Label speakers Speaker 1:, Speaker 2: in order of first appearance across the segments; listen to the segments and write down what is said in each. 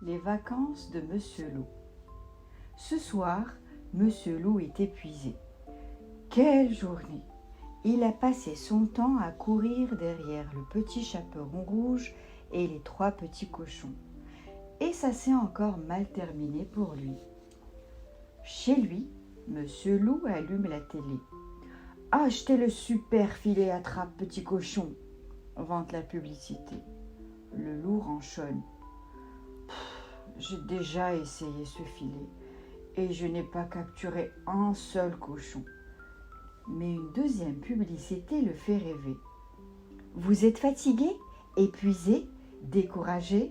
Speaker 1: Les vacances de Monsieur Loup. Ce soir, Monsieur Loup est épuisé. Quelle journée! Il a passé son temps à courir derrière le petit chaperon rouge et les trois petits cochons. Et ça s'est encore mal terminé pour lui. Chez lui, Monsieur Loup allume la télé. « Achetez le super filet attrape petit cochon !» vante la publicité. Le loup ronchonne. « J'ai déjà essayé ce filet et je n'ai pas capturé un seul cochon. » Mais une deuxième publicité le fait rêver. « Vous êtes fatigué, épuisé, découragé?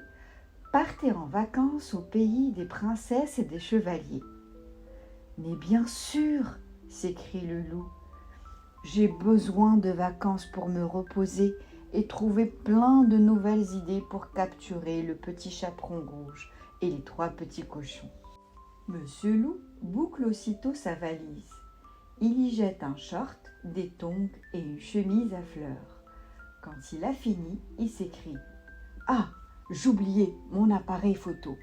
Speaker 1: Partez en vacances au pays des princesses et des chevaliers. » « Mais bien sûr, s'écrie le loup, j'ai besoin de vacances pour me reposer et trouver plein de nouvelles idées pour capturer le petit chaperon rouge et les trois petits cochons. » Monsieur Loup boucle aussitôt sa valise. Il y jette un short, des tongs et une chemise à fleurs. Quand il a fini, il s'écrie « Ah, j'oubliais mon appareil photo !»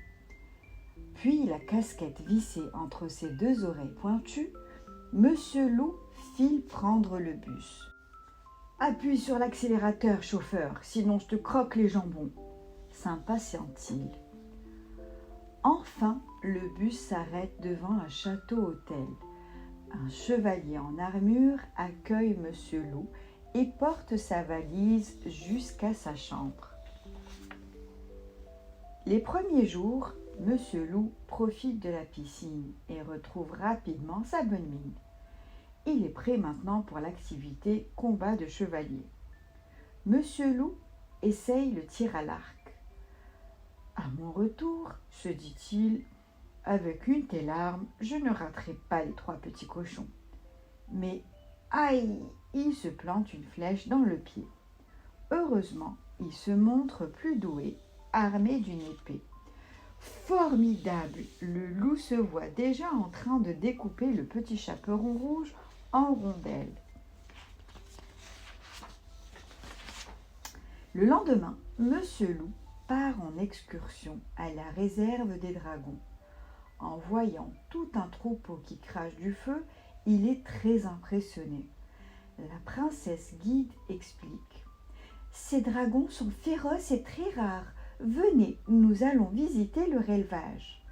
Speaker 1: Puis la casquette vissée entre ses deux oreilles pointues, Monsieur Loup file prendre le bus. « Appuie sur l'accélérateur, chauffeur, sinon je te croque les jambons !» s'impatiente-t-il. Enfin, le bus s'arrête devant un château-hôtel. Un chevalier en armure accueille Monsieur Loup et porte sa valise jusqu'à sa chambre. Les premiers jours, Monsieur Loup profite de la piscine et retrouve rapidement sa bonne mine. Il est prêt maintenant pour l'activité combat de chevalier. Monsieur Loup essaye le tir à l'arc. « À mon retour, se dit-il, avec une telle arme, je ne raterai pas les trois petits cochons. » Mais aïe, il se plante une flèche dans le pied. Heureusement, il se montre plus doué, armé d'une épée. Formidable! Le loup se voit déjà en train de découper le petit chaperon rouge en rondelles. Le lendemain, Monsieur Loup part en excursion à la réserve des dragons. En voyant tout un troupeau qui crache du feu, il est très impressionné. La princesse guide explique. « Ces dragons sont féroces et très rares. Venez, nous allons visiter leur élevage. »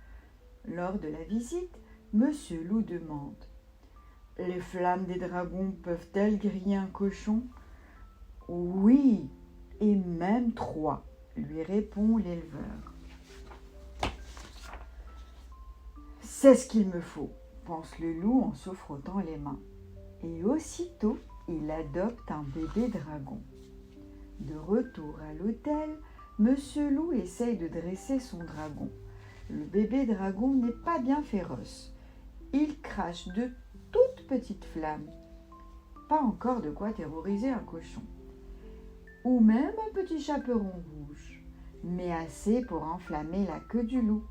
Speaker 1: Lors de la visite, Monsieur Loup demande « Les flammes des dragons peuvent-elles griller un cochon ?»« Oui, et même 3, lui répond l'éleveur. « C'est ce qu'il me faut, pense le loup en se frottant les mains. Et aussitôt, il adopte un bébé dragon. De retour à l'hôtel, Monsieur Loup essaye de dresser son dragon. Le bébé dragon n'est pas bien féroce. Il crache de toutes petites flammes. Pas encore de quoi terroriser un cochon. Ou même un petit chaperon rouge, mais assez pour enflammer la queue du loup,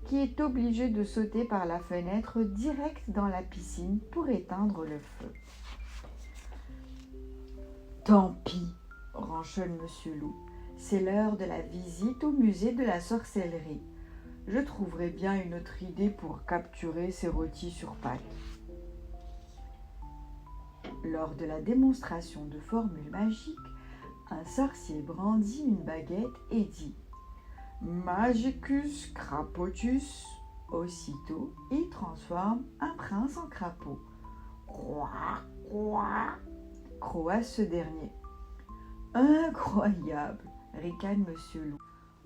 Speaker 1: qui est obligé de sauter par la fenêtre direct dans la piscine pour éteindre le feu. « Tant pis !» ronchonne Monsieur Loup. « C'est l'heure de la visite au musée de la sorcellerie. Je trouverai bien une autre idée pour capturer ces rôtis sur pattes. » Lors de la démonstration de formules magiques, un sorcier brandit une baguette et dit « Magicus crapotus !» Aussitôt, il transforme un prince en crapaud. « Croix, croix !» croasse ce dernier. « Incroyable !» ricane Monsieur Loup,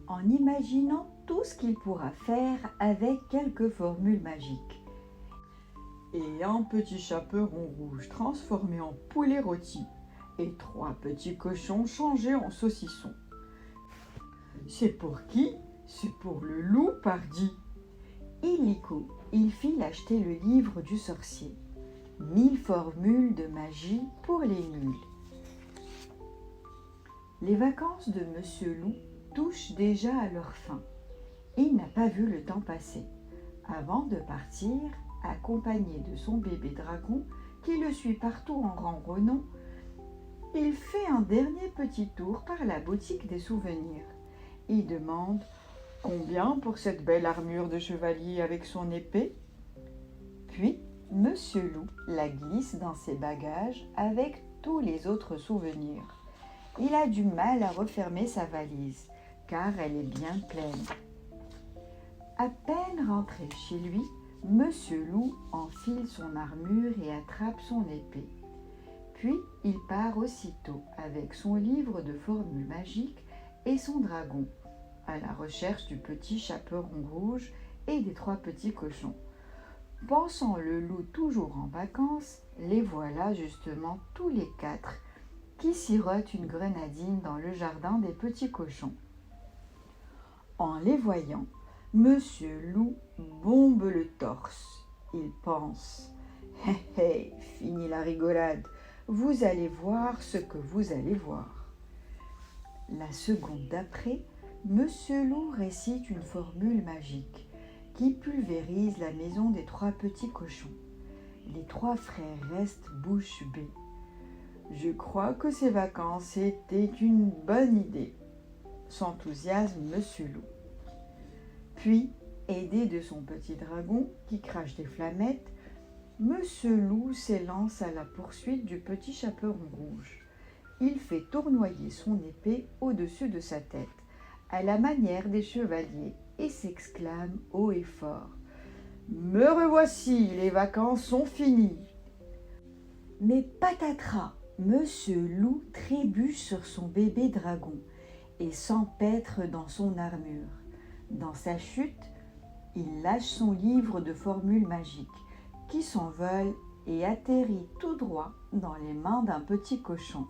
Speaker 1: en imaginant tout ce qu'il pourra faire avec quelques formules magiques. Et un petit chaperon rouge transformé en poulet rôti, et 3 petits cochons changés en saucissons. C'est pour qui? C'est pour le loup, pardi. Illico, il fit acheter le livre du sorcier. 1000 formules de magie pour les nuls. Les vacances de Monsieur Loup touchent déjà à leur fin. Il n'a pas vu le temps passer. Avant de partir, accompagné de son bébé dragon, qui le suit partout en ronronnant, il fait un dernier petit tour par la boutique des souvenirs. Il demande Combien pour cette belle armure de chevalier avec son épée ? Puis, Monsieur Loup la glisse dans ses bagages avec tous les autres souvenirs. Il a du mal à refermer sa valise, car elle est bien pleine. À peine rentré chez lui, Monsieur Loup enfile son armure et attrape son épée. Puis il part aussitôt avec son livre de formules magiques et son dragon, à la recherche du petit chaperon rouge et des 3 petits cochons. Pensant le loup toujours en vacances, les voilà justement tous les 4 qui sirotent une grenadine dans le jardin des petits cochons. En les voyant, Monsieur Loup bombe le torse. Il pense « Hé hé, fini la rigolade, vous allez voir ce que vous allez voir. » La seconde d'après, Monsieur Loup récite une formule magique qui pulvérise la maison des 3 petits cochons. Les 3 frères restent bouche bée. « Je crois que ces vacances étaient une bonne idée », s'enthousiasme Monsieur Loup. Puis, aidé de son petit dragon qui crache des flammettes, Monsieur Loup s'élance à la poursuite du petit chaperon rouge. Il fait tournoyer son épée au-dessus de sa tête, à la manière des chevaliers, et s'exclame haut et fort « Me revoici, les vacances sont finies !» Mais patatras, Monsieur Loup trébuche sur son bébé dragon et s'empêtre dans son armure. Dans sa chute, il lâche son livre de formules magiques qui s'envole et atterrit tout droit dans les mains d'un petit cochon.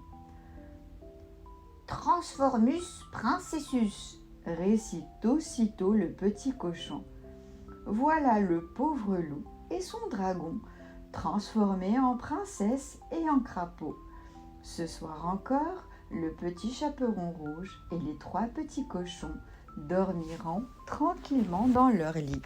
Speaker 1: « Transformus princessus » récite aussitôt le petit cochon. Voilà le pauvre loup et son dragon transformés en princesse et en crapaud. Ce soir encore, le petit chaperon rouge et les 3 petits cochons dormiront tranquillement dans leur lit.